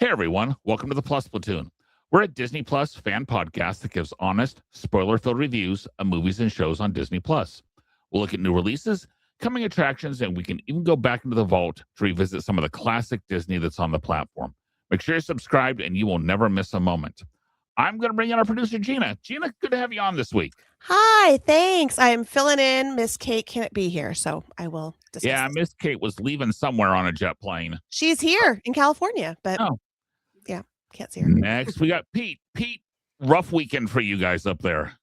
Hey everyone, welcome to the Plus Platoon. We're a Disney Plus fan podcast that gives honest, spoiler-filled reviews of movies and shows on Disney Plus. We'll look at new releases, coming attractions, and we can even go back into the vault to revisit some of the classic Disney that's on the platform. Make sure you're subscribed and you will never miss a moment. I'm going to bring in our producer, Gina. Gina, good to have you on this week. Hi, thanks. I'm filling in. Miss Kate can't be here, so I will discuss Yeah, this. Miss Kate was leaving somewhere on a jet plane. She's here in California, but yeah, can't see her. Next, we got Pete. Pete, rough weekend for you guys up there.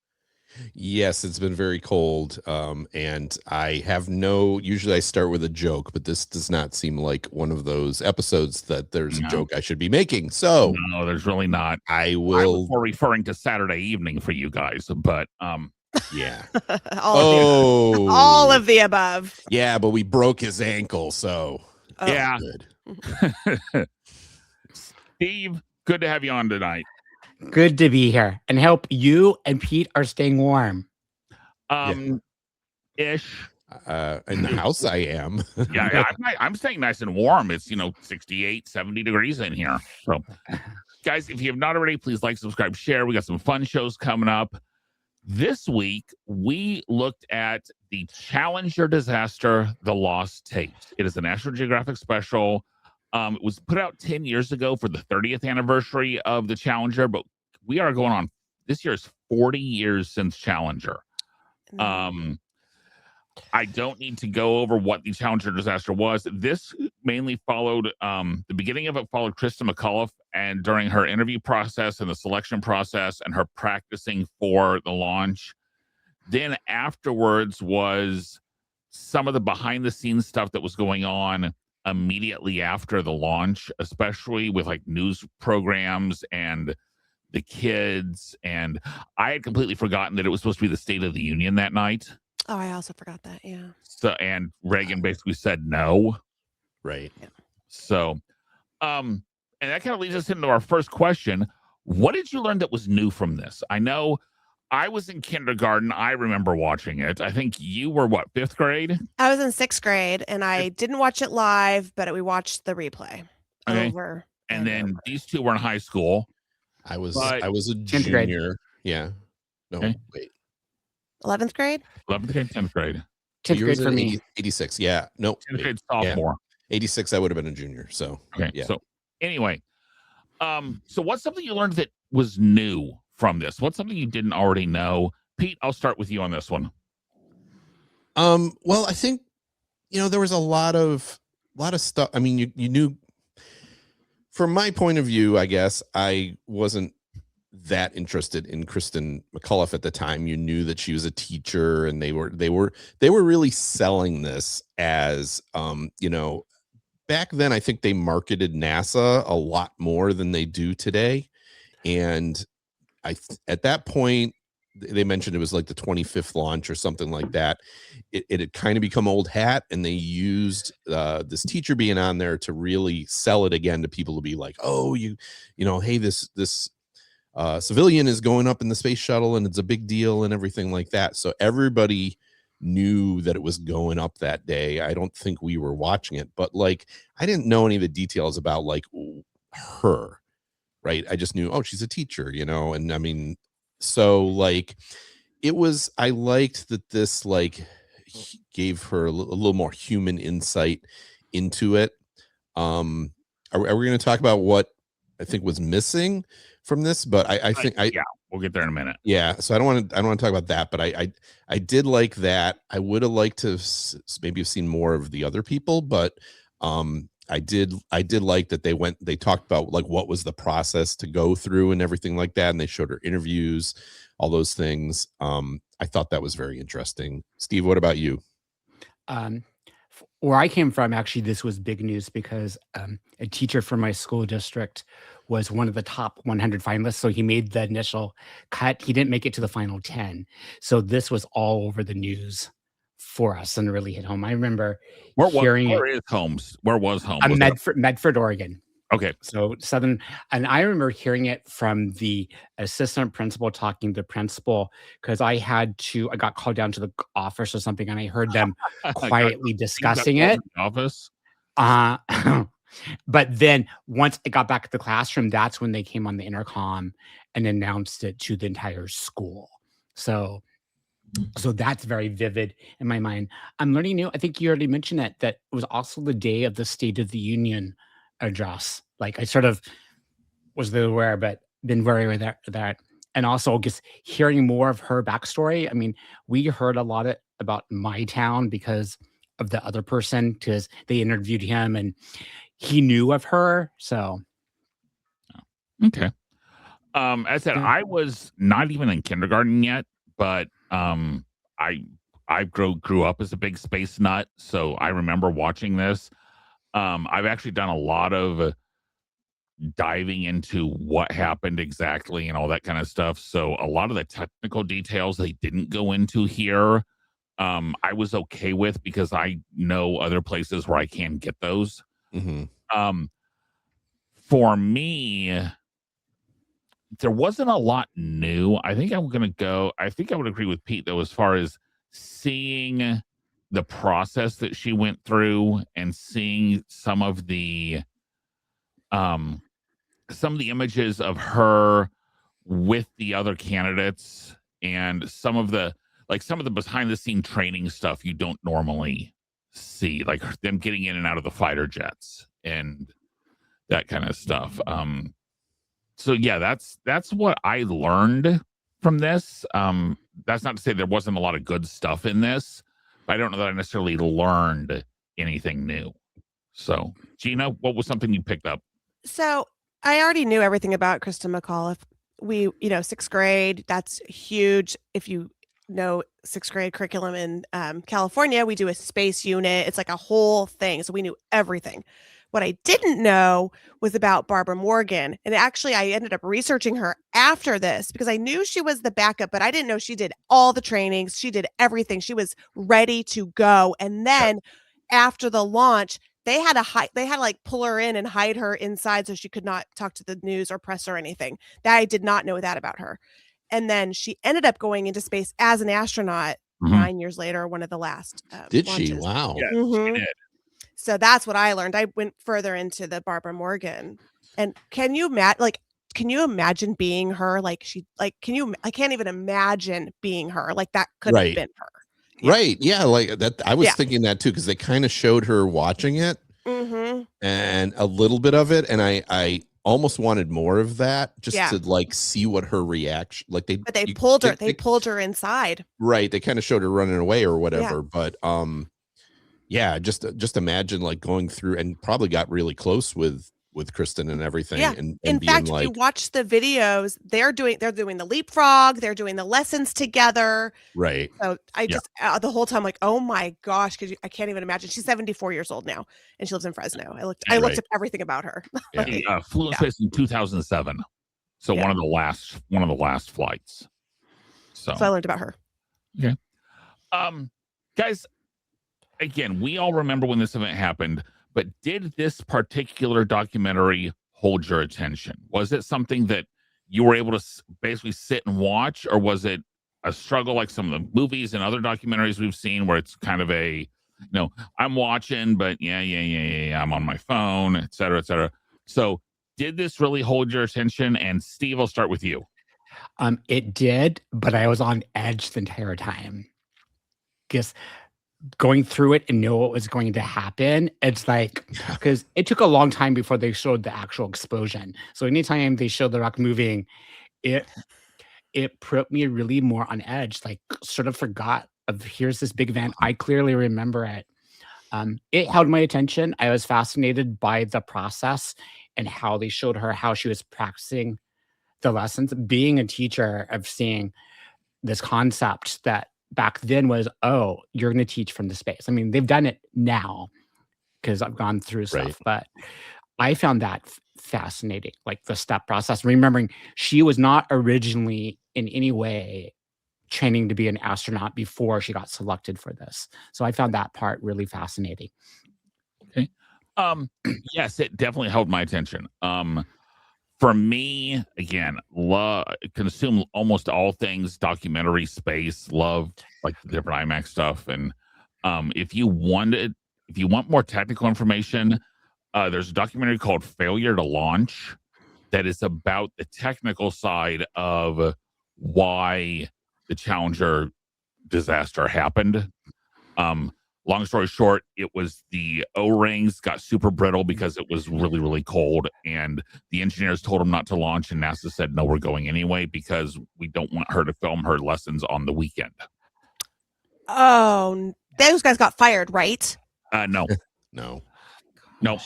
Yes, it's been very cold. And I have usually I start with a joke, but this does not seem like one of those episodes that there's a joke I should be making. So no, there's really not. I was more referring to Saturday evening for you guys, but yeah. all of the above. Yeah, but we broke his ankle, so yeah. Good. Steve, good to have you on tonight. Good to be here and hope you and Pete are staying warm. Ish. In the house I am. yeah, I'm staying nice and warm. It's 68, 70 degrees in here. So guys, if you have not already, please like, subscribe, share. We got some fun shows coming up. This week, we looked at the Challenger disaster, The Lost Tapes. It is a National Geographic special. It was put out 10 years ago for the 30th anniversary of the Challenger, but we are going on, this year is 40 years since Challenger. I don't need to go over what the Challenger disaster was. This mainly followed, the beginning of it followed Kristen McAuliffe, and during her interview process and the selection process and her practicing for the launch. Then afterwards was some of the behind the scenes stuff that was going on immediately after the launch, especially with like news programs and the kids. And I had completely forgotten that it was supposed to be the State of the Union that night. Oh, I also forgot that. Yeah. So, and Reagan basically said no. Right. Yeah. So, and that kind of leads us into our first question. What did you learn that was new from this? I know I was in kindergarten. I remember watching it. I think you were what, 5th grade? I was in 6th grade and I didn't watch it live, but we watched the replay over. And then these two were in high school. I was a junior. Grade. Yeah. No, wait. 11th grade? 11th grade, 10th grade. 10th grade for me. 86. Yeah. No. 10th grade sophomore. Yeah. 86, I would have been a junior. So, yeah. So, anyway, so what's something you learned that was new from this? What's something you didn't already know? Pete, I'll start with you on this one. Well, I think, there was a lot of stuff. I mean, you knew, from my point of view, I guess I wasn't that interested in Kristen McAuliffe at the time. You knew that she was a teacher, and they were really selling this as, back then, I think they marketed NASA a lot more than they do today. And at that point, they mentioned it was like the 25th launch or something like that. It had kind of become old hat, and they used this teacher being on there to really sell it again to people to be like, oh, hey, this civilian is going up in the space shuttle and it's a big deal and everything like that. So everybody knew that it was going up that day. I don't think we were watching it, but like, I didn't know any of the details about like her, right? I just knew, oh, she's a teacher, and I mean, so like I liked that this like gave her a little more human insight into it. Are we going to talk about what I think was missing from this? But I think we'll get there in a minute. Yeah. So I don't want to talk about that, but I did like that. I would have liked to maybe have seen more of the other people, but I did like that they talked about like what was the process to go through and everything like that, and they showed her interviews, all those things. I thought that was very interesting. Steve, what about you? Where I came from, actually, this was big news because a teacher from my school district was one of the top 100 finalists. So he made the initial cut. He didn't make it to the final 10. So this was all over the news for us and really hit home. I remember hearing where is Holmes? Where was Holmes? Medford, Oregon. Okay. So Southern, and I remember hearing it from the assistant principal talking to the principal, because I got called down to the office or something, and I heard them quietly discussing it. Office. But then once I got back at the classroom, that's when they came on the intercom and announced it to the entire school. So that's very vivid in my mind. I'm learning new. I think you already mentioned that it was also the day of the State of the Union address. Like I sort of was aware, but been very aware that. And also just hearing more of her backstory. I mean, we heard a lot about my town because of the other person, because they interviewed him and he knew of her. So okay. As I said, Yeah. I was not even in kindergarten yet, but I grew up as a big space nut, so I remember watching this. I've actually done a lot of diving into what happened exactly and all that kind of stuff. So a lot of the technical details they didn't go into here, I was okay with because I know other places where I can get those. For me, there wasn't a lot new. I think I would agree with Pete though, as far as seeing the process that she went through and seeing some of the images of her with the other candidates and some of the behind the scene training stuff you don't normally see, like them getting in and out of the fighter jets and that kind of stuff. So yeah, that's what I learned from this. That's not to say there wasn't a lot of good stuff in this, but I don't know that I necessarily learned anything new. So Gina, what was something you picked up? So I already knew everything about Kristen McAuliffe. We, sixth grade, that's huge. If you know sixth grade curriculum in California, we do a space unit. It's like a whole thing. So we knew everything. What I didn't know was about Barbara Morgan. And actually, I ended up researching her after this because I knew she was the backup, but I didn't know she did all the trainings. She did everything. She was ready to go. And then after the launch, they had to like pull her in and hide her inside so she could not talk to the news or press or anything. That I did not know that about her. And then she ended up going into space as an astronaut 9 years later, one of the last Did launches. she? Wow. Yeah, she did. So that's what I learned. I went further into the Barbara Morgan. And can you imagine being her? I can't even imagine being her. Like that could have been her. Yeah. Right. Yeah. Like that. I was thinking that too, because they kind of showed her watching it and a little bit of it. And I almost wanted more of that just to like see what her reaction, like they pulled her inside. Right. They kind of showed her running away or whatever. But yeah, just imagine like going through and probably got really close with Kristen and everything. Yeah. And in being fact, like, if you watch the videos, they're doing the leapfrog, they're doing the lessons together. Right. So I just the whole time like, oh my gosh, I can't even imagine. She's 74 years old now and she lives in Fresno. I looked up everything about her. He flew in space in 2007. So one of the last flights. So I learned about her. Okay. Guys, again, we all remember when this event happened, but did this particular documentary hold your attention? Was it something that you were able to basically sit and watch, or was it a struggle like some of the movies and other documentaries we've seen where it's kind of a, I'm watching, but I'm on my phone, et cetera, et cetera. So did this really hold your attention? And Steve, I'll start with you. It did, but I was on edge the entire time. Because going through it and know what was going to happen, it's like, because it took a long time before they showed the actual explosion. So anytime they showed the rock moving, it put me really more on edge, like sort of forgot of here's this big event. I clearly remember it. It held my attention. I was fascinated by the process and how they showed her how she was practicing the lessons. Being a teacher, of seeing this concept that back then was, oh, you're going to teach from the space. I mean, they've done it now because I've gone through stuff, but I found that fascinating, like the step process. Remembering she was not originally in any way training to be an astronaut before she got selected for this. So I found that part really fascinating. Okay. Yes, it definitely held my attention. For me, again, consume almost all things documentary space, love like the different IMAX stuff. And if you want more technical information, there's a documentary called Failure to Launch that is about the technical side of why the Challenger disaster happened. Long story short, it was the O-rings got super brittle because it was really, really cold, and the engineers told them not to launch, and NASA said, no, we're going anyway because we don't want her to film her lessons on the weekend. Oh, those guys got fired, right? No. No. Nope.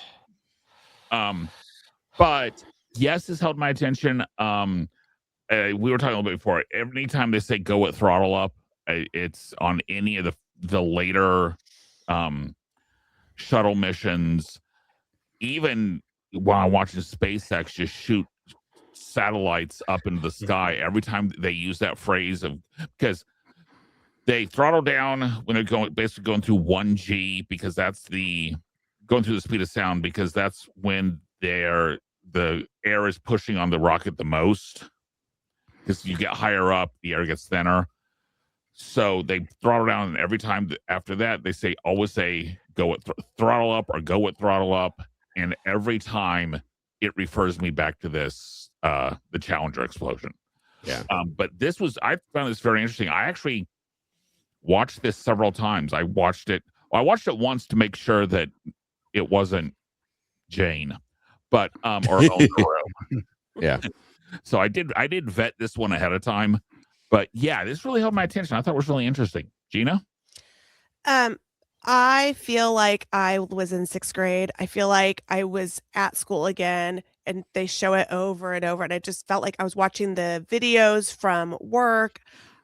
But yes, this held my attention. We were talking a little bit before. Anytime they say go at throttle up, it's on any of the later shuttle missions. Even while watching SpaceX just shoot satellites up into the sky, every time they use that phrase of, because they throttle down when they're basically going through 1G, because that's going through the speed of sound, because that's when the air is pushing on the rocket the most. Because you get higher up, the air gets thinner. So they throttle down, and every time after that, they always say go at throttle up or go at throttle up. And every time it refers me back to this, the Challenger explosion. Yeah. But I found this very interesting. I actually watched this several times. I watched it once to make sure that it wasn't Jane, or Yeah. So I did vet this one ahead of time. But yeah, this really held my attention. I thought it was really interesting. Gina? I feel like I was in 6th grade. I feel like I was at school again, and they show it over and over. And I just felt like I was watching the videos from work.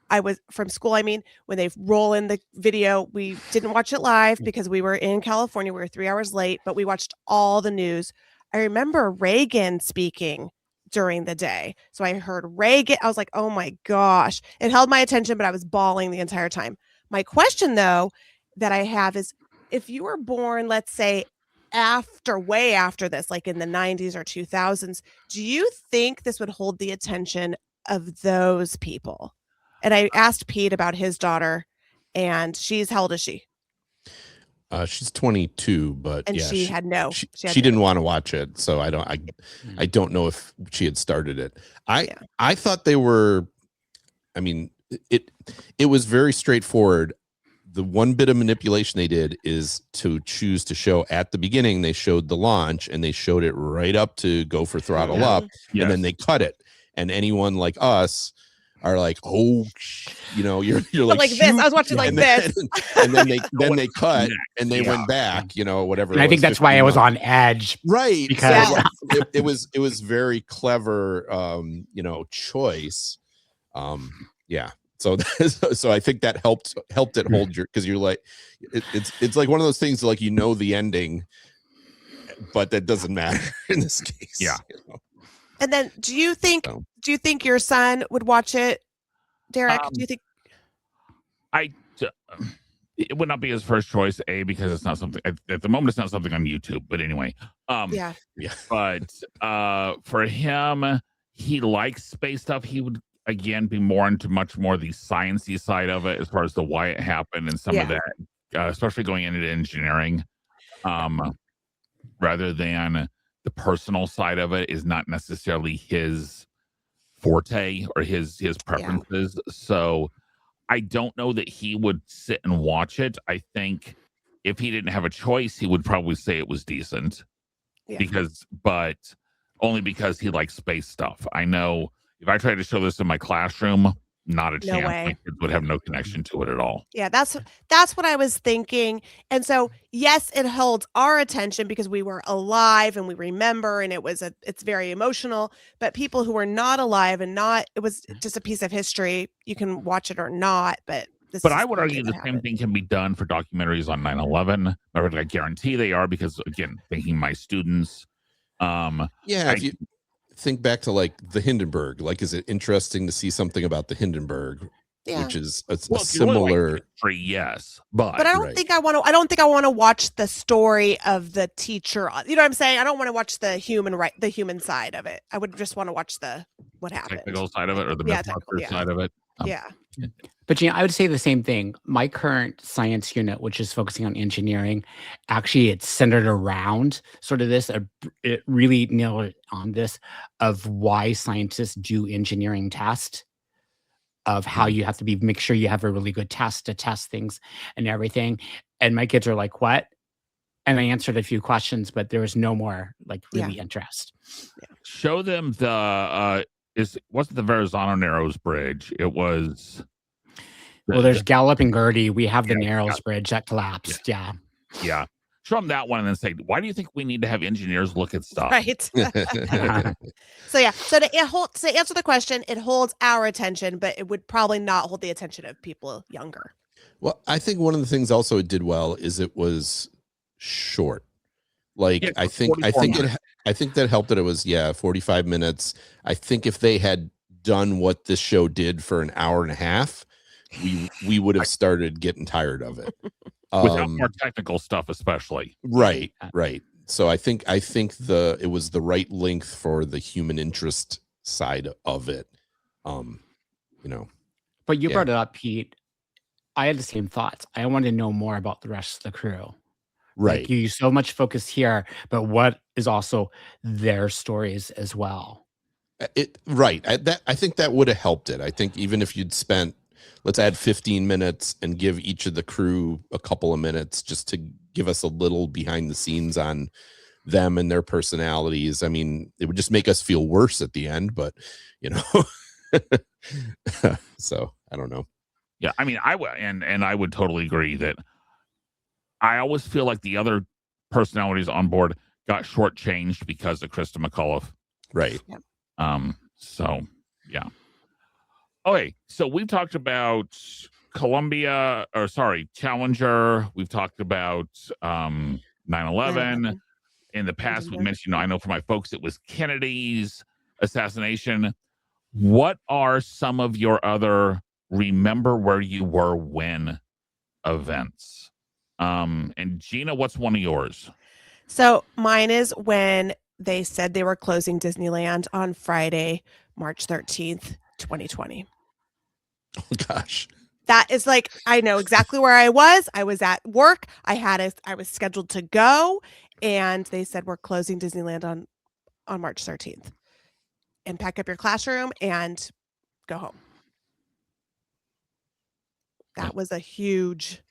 I was from school. I mean, when they roll in the video, we didn't watch it live because we were in California. We were 3 hours late, but we watched all the news. I remember Reagan speaking during the day. So I heard Reagan. I was like, oh my gosh. It held my attention, but I was bawling the entire time. My question, though, that I have is, if you were born, let's say, way after this, like in the 90s or 2000s, do you think this would hold the attention of those people? And I asked Pete about his daughter, and how old is she? She's 22, but And yeah, she had no. She didn't want to watch it, so I don't know if she had started it. I thought they were. I mean, it was very straightforward. The one bit of manipulation they did is to choose to show at the beginning. They showed the launch, and they showed it right up to go for throttle up, Yes. and then they cut it. And anyone like us are like, oh, you're like this. I was watching like this, and then they cut and they went back, whatever. And I think that's why I was on edge, right? Because it was very clever, choice. Yeah. So I think that helped it hold because you're like, it's like one of those things like the ending, but that doesn't matter in this case. Yeah. And then, do you think your son would watch it, Derek? Do you think? It would not be his first choice, because it's not something at the moment. It's not something on YouTube. But anyway, Yeah. But for him, he likes space stuff. He would again be more into much more the sciencey side of it, as far as the why it happened and some of that, especially going into engineering, rather than. The personal side of it is not necessarily his forte or his preferences. Yeah. So I don't know that he would sit and watch it. I think if he didn't have a choice, he would probably say it was decent. Yeah. But only because he likes space stuff. I know if I tried to show this in my classroom, not a chance. My kids would have no connection to it at all. Yeah, that's what I was thinking. And so, yes, it holds our attention because we were alive and we remember, and it's very emotional. But people who were not alive and it was just a piece of history. You can watch it or not, but I would argue the same thing can be done for documentaries on 9/11. I guarantee they are, because again, thinking my students. If you think back to like the Hindenburg, like, is it interesting to see something about the Hindenburg, which is a similar really like yes, but I don't think I want to watch the story of the teacher. You know what I'm saying? I don't want to watch the human side of it. I would just want to watch what happened, technical side of it, or the Mythbusters side of it. But Gina, I would say the same thing. My current science unit, which is focusing on engineering, actually it's centered around sort of this. It really nailed it on this of why scientists do engineering tests, of how you have to make sure you have a really good test to test things and everything. And my kids are like, "What?" And I answered a few questions, but there was no more like really interest. Show them the wasn't the Verrazano Narrows Bridge. It was Well, there's Gallup and Gertie. We have the Narrows Bridge that collapsed. Yeah. yeah. Show them that one and then say, why do you think we need to have engineers look at stuff? Right. So yeah. So to answer the question, it holds our attention, but it would probably not hold the attention of people younger. Well, I think one of the things also it did well is it was short. Like Yeah, I think minutes. I think that helped that it was 45 minutes. I think if they had done what this show did for an hour and a half, we would have started getting tired of it. Without more technical stuff, especially. Right. So I think it was the right length for the human interest side of it. But you brought it up, Pete. I had the same thoughts. I wanted to know more about the rest of the crew. Right. Like you so much focus here, but what is also their stories as well? I think that would have helped it. I think even if you'd spent, let's add 15 minutes and give each of the crew a couple of minutes just to give us a little behind the scenes on them and their personalities. I mean, it would just make us feel worse at the end, but so I don't know. Yeah, I mean, I would totally agree that I always feel like the other personalities on board got shortchanged because of Krista McAuliffe. Right. So yeah. Okay, so we've talked about Challenger. We've talked about 9/11. In the past, we mentioned, I know for my folks, it was Kennedy's assassination. What are some of your other remember where you were when events? And Gina, what's one of yours? So mine is when they said they were closing Disneyland on Friday, March 13th, 2020. Oh gosh. That is like, I know exactly where I was. I was at work. I was scheduled to go, and they said we're closing Disneyland on March 13th. And pack up your classroom and go home. That was a huge.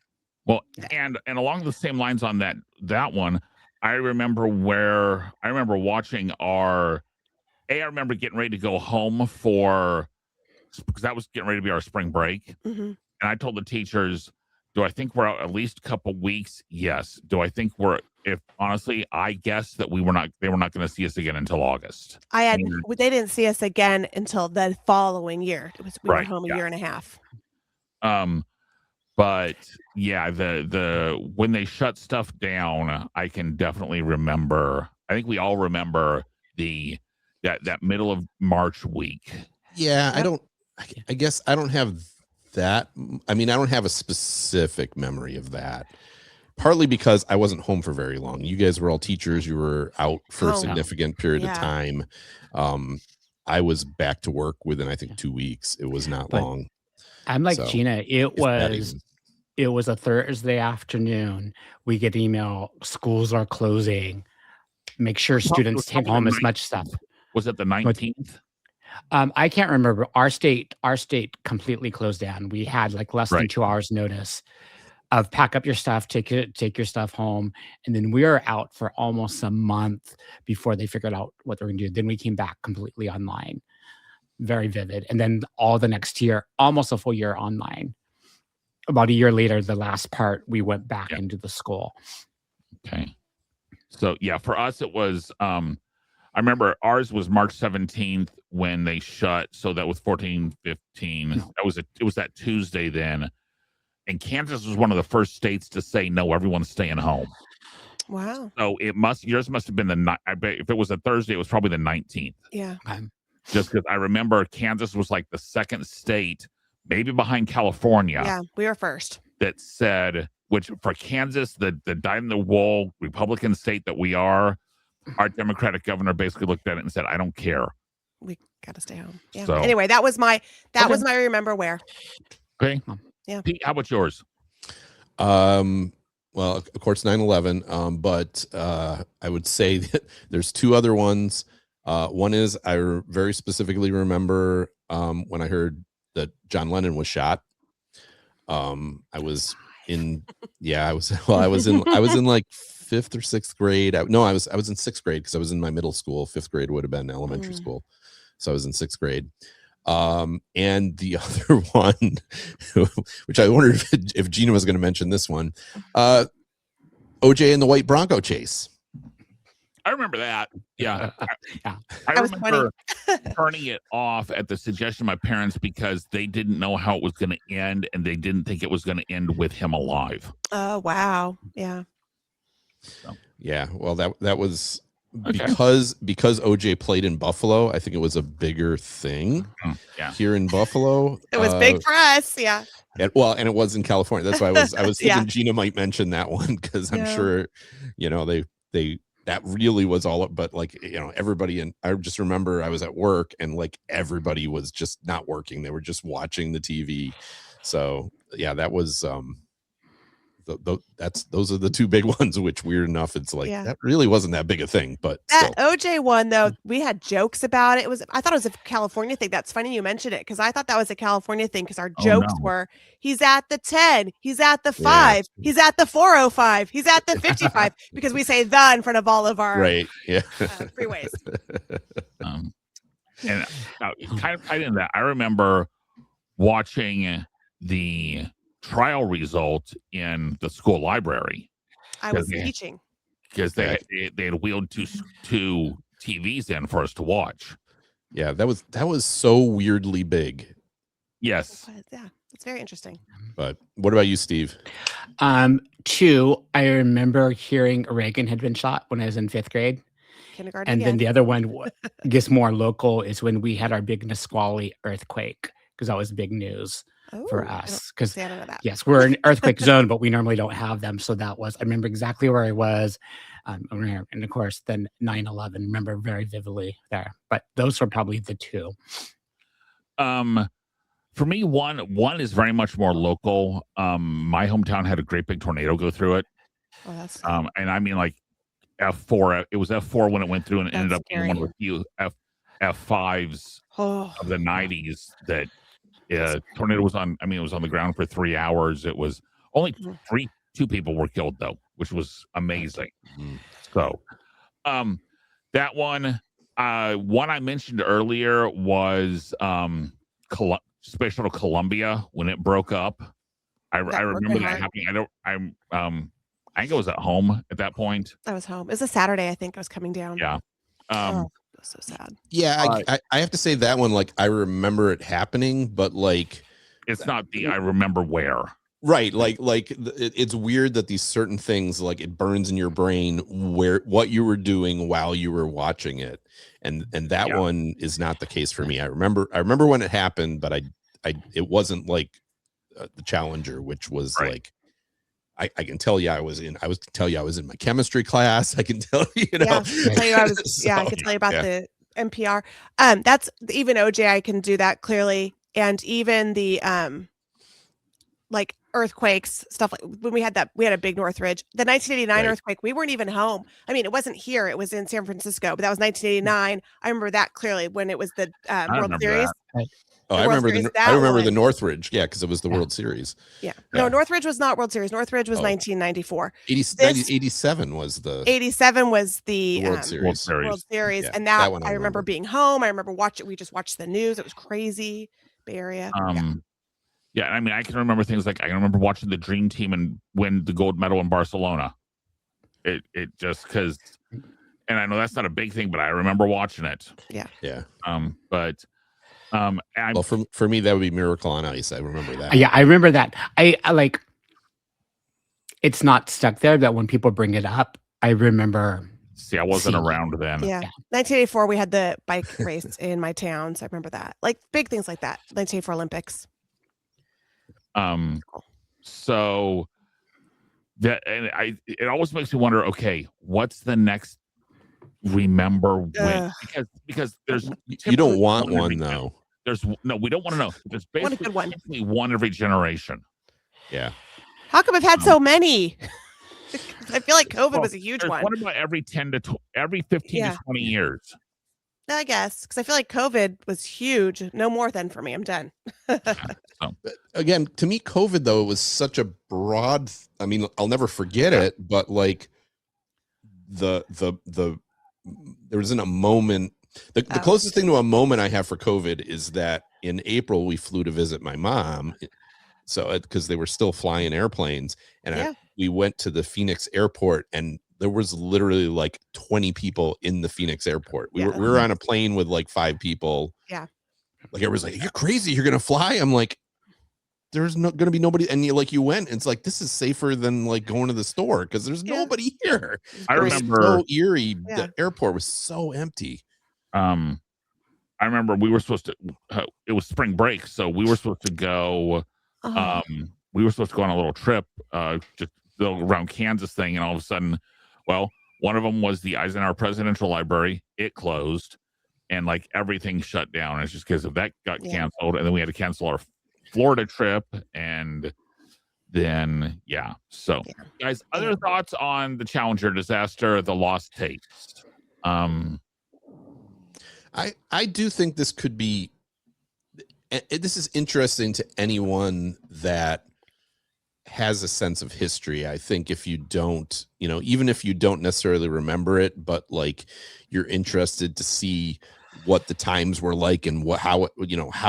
Well, and along the same lines on that one, I remember watching I remember getting ready to go home because that was getting ready to be our spring break. Mm-hmm. And I told the teachers, do I think we're out at least a couple weeks? Yes. Do I think honestly, I guess that they were not going to see us again until August. They didn't see us again until the following year. We were home a year and a half. But yeah, when they shut stuff down, I can definitely remember. I think we all remember that middle of March week. Yeah, yep. I guess I don't have that. I mean, I don't have a specific memory of that. Partly because I wasn't home for very long. You guys were all teachers. You were out for a significant period of time. I was back to work within, I think, 2 weeks. It was not long. I'm like Gina. It was a Thursday afternoon. We get email, schools are closing. Make sure students take home as much stuff. Was it the 19th? I can't remember. Our state completely closed down. We had like less than 2 hours notice of pack up your stuff, take your stuff home. And then we were out for almost a month before they figured out what they were going to do. Then we came back completely online. Very vivid. And then all the next year, almost a full year online. About a year later, the last part, we went back into the school. Okay. So yeah, for us, it was, I remember ours was March 17th when they shut. So that was 14, 15. No. It was that Tuesday then. And Kansas was one of the first states to say, no, everyone's staying home. Wow. So yours must have been I bet if it was a Thursday, it was probably the 19th. Yeah. Just because I remember Kansas was like the second state, maybe behind California. Yeah, we were first. That said, which for Kansas, the dyed-in-the-wool Republican state that we are, our Democratic governor basically looked at it and said, I don't care. We got to stay home. Yeah. So, anyway, that was my remember where. Okay. Yeah. Pete, how about yours? Well, of course, 9/11. But I would say that there's two other ones. One is very specifically remember when I heard that John Lennon was shot. I was in, I was in like 5th or 6th grade. I was in 6th grade because I was in my middle school. 5th grade would have been elementary school, so I was in 6th grade. And the other one, which I wondered if Gina was going to mention this one, OJ and the white Bronco chase. I remember that. Yeah. Yeah. I was remember turning it off at the suggestion of my parents because they didn't know how it was going to end, and they didn't think it was going to end with him alive. Oh, wow. Yeah. Yeah, well, that was Okay. because OJ played in Buffalo. I think it was a bigger thing Yeah. here in Buffalo. It was big for us. Yeah. And it was in California. That's why I was thinking Yeah. Gina might mention that one because I'm Yeah. sure, they that really was all. But like, everybody, and I just remember I was at work and like everybody was just not working. They were just watching the TV. So yeah, that was those are the two big ones. Which, weird enough, it's like that really wasn't that big a thing. But that still. OJ one though, we had jokes about it. I thought it was a California thing. That's funny you mentioned it because I thought that was a California thing because our jokes were he's at the 10, he's at the 5, he's at the 405, he's at the 55 because we say the in front of all of our freeways. And kind of tied into that, I remember watching the trial result in the school library. I was teaching because they had wheeled two TVs in for us to watch. Yeah, that was so weirdly big. Yes. Yeah, it's very interesting. But what about you, Steve? 2, I remember hearing Reagan had been shot when I was in 5th grade. Kindergarten. And then the other one, I guess more local, is when we had our big Nisqually earthquake, because that was big news for us. Because yes, we're an earthquake zone, but we normally don't have them. So I remember exactly where I was. And of course, then 9/11, remember very vividly there. But those were probably the two. For me, one is very much more local. My hometown had a great big tornado go through it. Oh, that's and I mean, like, F4. It was F4 when it went through, and it ended up being one of the few F5s of the 90s that tornado was on. I mean, it was on the ground for 3 hours. It was only 2 people were killed though, which was amazing. So, that one I mentioned earlier was Space Shuttle Columbia when it broke up. I remember that happening. I think I was at home at that point. I was home. It was a Saturday. I think I was coming down. Yeah. It was so sad. Yeah, I have to say that one, like, I remember it happening, but like, it's not I remember where. Right, it's weird that these certain things, like, it burns in your brain what you were doing while you were watching it, and that one is not the case for me. I remember when it happened, but it wasn't like the Challenger, which was like. I can tell you I was in my chemistry class. I can tell you, I can tell you about the NPR. That's even OJ. I can do that clearly, and even the like earthquakes stuff. Like when we had a big Northridge, the 1989 earthquake. We weren't even home. I mean, it wasn't here. It was in San Francisco, but that was 1989. I remember that clearly when it was the World Series. Oh, I remember the Northridge. Yeah, because it was the World Series. Yeah. No, Northridge was not World Series. Northridge was 1994. 87 was the 87 was the World Series. World Series. Yeah, and that I remember being home. I remember we just watched the news. It was crazy. Bay Area. Yeah, I mean, I can remember things like I can remember watching the Dream Team and win the gold medal in Barcelona. It just because, and I know that's not a big thing, but I remember watching it. Yeah. Yeah. But well, for me that would be Miracle on Ice. I remember that. Yeah, I remember that. I like. It's not stuck there, but when people bring it up, I remember. See, I wasn't around then. Yeah. 1984, we had the bike race in my town, so I remember that. Like big things like that. 1984 Olympics. So that, and it always makes me wonder. Okay, what's the next? Remember when? Because there's you don't want one though. we don't want to know. There's Want a basically good one. one every generation. Yeah. How come I've had so many? I feel like COVID was a huge There's one. one about every 15 Yeah. to 20 years. I guess because I feel like COVID was huge. No more then for me. I'm done. Again, to me, COVID though was such a broad. I mean, I'll never forget it. But like there wasn't a moment. The Oh. closest thing to a moment I have for COVID is that in April we flew to visit my mom. So because they were still flying airplanes, and Yeah. we went to the Phoenix airport, and there was literally like 20 people in the Phoenix airport. We Yeah. were on a plane with like 5 people. Yeah. Like everyone's like, "You're crazy. You're gonna fly." I'm like, "There's not gonna be nobody." And you went, and it's like, this is safer than like going to the store because there's Yeah. nobody here. I It was remember so eerie. Yeah. The airport was so empty. I remember we were supposed to it was spring break, so we were supposed to go Oh, we were supposed to go on a little trip just around Kansas thing, and all of a sudden, well, one of them was the Eisenhower Presidential Library. It closed, and like everything shut down. It's just because of that got Yeah. canceled, and then we had to cancel our Florida trip, and then so Yeah. guys, other thoughts on the Challenger disaster, the lost tapes? I do think this could be. This is interesting to anyone that has a sense of history. I think if you don't, even if you don't necessarily remember it, but like you're interested to see what the times were like and how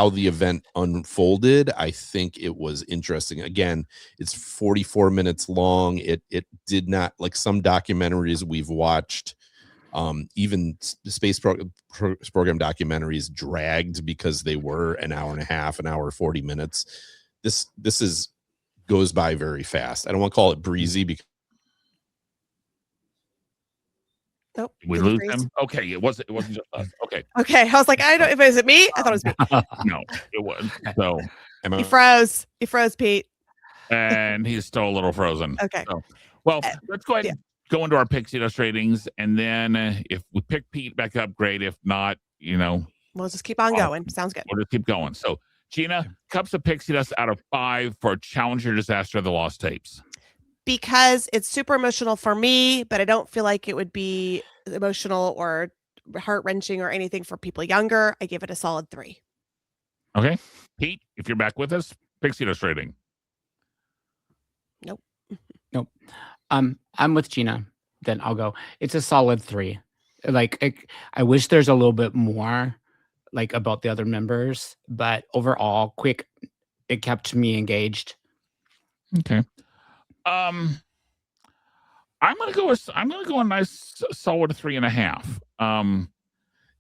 the event unfolded. I think it was interesting. Again, it's 44 minutes long. It did not, like some documentaries we've watched, even space program documentaries, dragged because they were an hour and a half, an hour 40 minutes. This goes by very fast. I don't want to call it breezy because nope. We Did you lose freeze? him. Okay, it wasn't just us. Okay, Okay, I was like, I don't. Is it me? I thought it was me. no, it was. So, am He I, froze. He froze, Pete. and he's still a little frozen. Okay. So, well, Uh, let's go ahead and go into our Pixie Dust ratings, and then if we pick Pete back up, great. If not, We'll just keep on going. Sounds good. we'll just keep going. So, Gina, cups of Pixie Dust out of 5 for Challenger Disaster of the Lost Tapes. Because it's super emotional for me, but I don't feel like it would be emotional or heart wrenching or anything for people younger. I give it a solid 3. Okay, Pete, if you're back with us, Pixie Dust rating. Nope. I'm with Gina. Then I'll go. It's a solid 3. Like I wish there's a little bit more like about the other members, but overall, it kept me engaged. Okay. I'm gonna go a nice solid 3.5.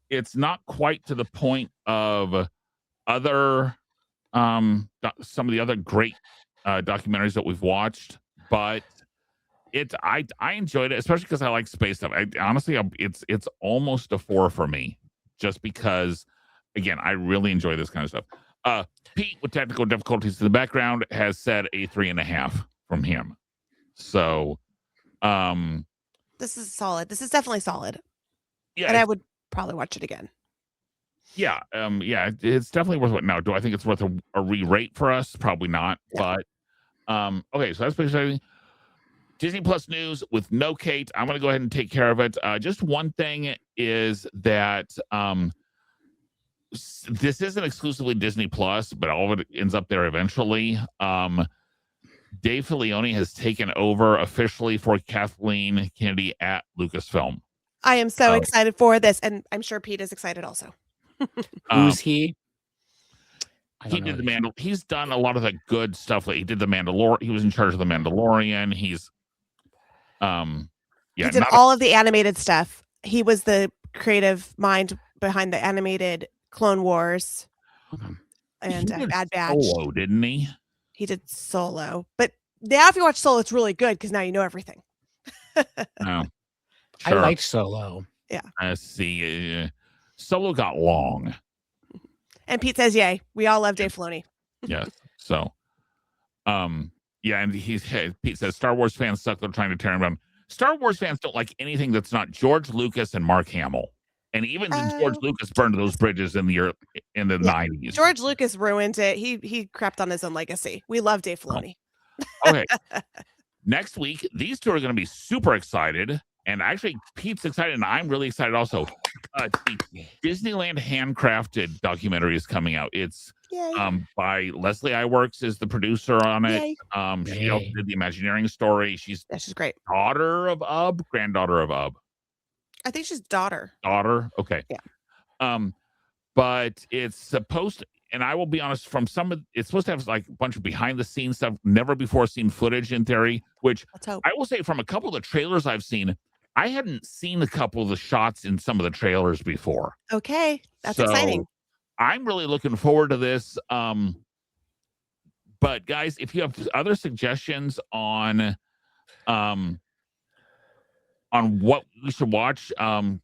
It's not quite to the point of other some of the other great documentaries that we've watched, but I enjoyed it, especially because I like space stuff. It's almost a 4 for me, just because again I really enjoy this kind of stuff. Pete, with technical difficulties in the background, has said a 3.5 from him. So This is solid. This is definitely solid. yeah, And I would probably watch it again. yeah, it's definitely worth it. Now, do I think it's worth a re-rate for us? Probably not. No. But okay, so that's basically Disney Plus news with no Kate. I'm gonna go ahead and take care of it. Just one thing is that this isn't exclusively Disney Plus, but all of it ends up there eventually. Dave Filoni has taken over officially for Kathleen Kennedy at Lucasfilm. I am so Oh. excited for this, and I'm sure Pete is excited also. Who's he? I He don't did know. He's done a lot of the good stuff. Like he did the Mandalorian. He was in charge of the Mandalorian. He's He did all of the animated stuff. He was the creative mind behind the animated Clone Wars Okay. and he did Bad Batch. Solo, didn't he? He did Solo, but now if you watch Solo, it's really good because now you know everything. No. I Sure. liked Solo. Let's see. Solo got long. And Pete says, "Yay!" We all love Dave Filoni. Yes. So, yeah, and Pete says Star Wars fans suck. They're trying to tear him down. Star Wars fans don't like anything that's not George Lucas and Mark Hamill. And even George Lucas burned those bridges in the 90s. George Lucas ruined it. He crapped on his own legacy. We love Dave Filoni. Okay. Next week, these two are going to be super excited. And actually, Pete's excited, and I'm really excited also. The Disneyland Handcrafted documentary is coming out. It's by Leslie Iwerks is the producer on it. She also did the Imagineering story. She's great. Granddaughter of Ub. I think she's daughter. Okay. Yeah. But it's supposed to, and I will be honest, it's supposed to have like a bunch of behind the scenes stuff, never before seen footage in theory, which I will say from a couple of the trailers I've seen, I hadn't seen a couple of the shots in some of the trailers before. Okay. That's exciting. I'm really looking forward to this. But guys, if you have other suggestions on what we should watch,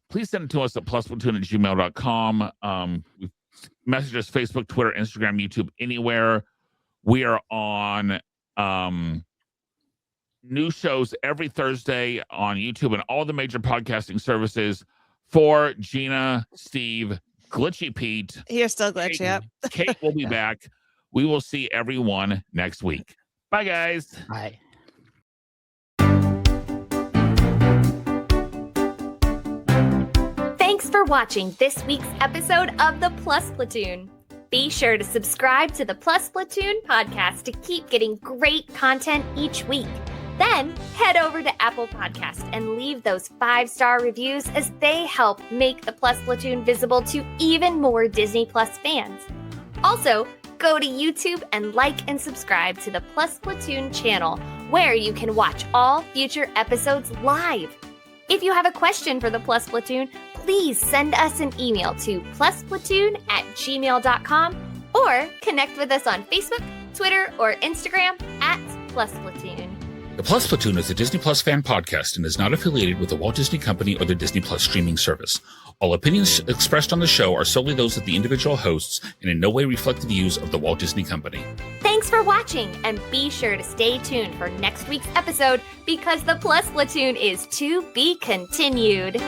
please send it to us at plusplatoon@gmail.com. Message us Facebook, Twitter, Instagram, YouTube, anywhere. We are on new shows every Thursday on YouTube and all the major podcasting services. For Gina, Steve, Glitchy Pete. You're still glitchy. Yep. Kate will be back. We will see everyone next week. Bye, guys. Bye. Thanks for watching this week's episode of the Plus Platoon. Be sure to subscribe to the Plus Platoon podcast to keep getting great content each week. Then head over to Apple Podcasts and leave those 5-star reviews as they help make the Plus Platoon visible to even more Disney Plus fans. Also, go to YouTube and like and subscribe to the Plus Platoon channel, where you can watch all future episodes live. If you have a question for the Plus Platoon, please send us an email to plusplatoon@gmail.com or connect with us on Facebook, Twitter, or Instagram @plusplatoon. The Plus Platoon is a Disney Plus fan podcast and is not affiliated with the Walt Disney Company or the Disney Plus streaming service. All opinions expressed on the show are solely those of the individual hosts and in no way reflect the views of the Walt Disney Company. Thanks for watching, and be sure to stay tuned for next week's episode because the Plus Platoon is to be continued.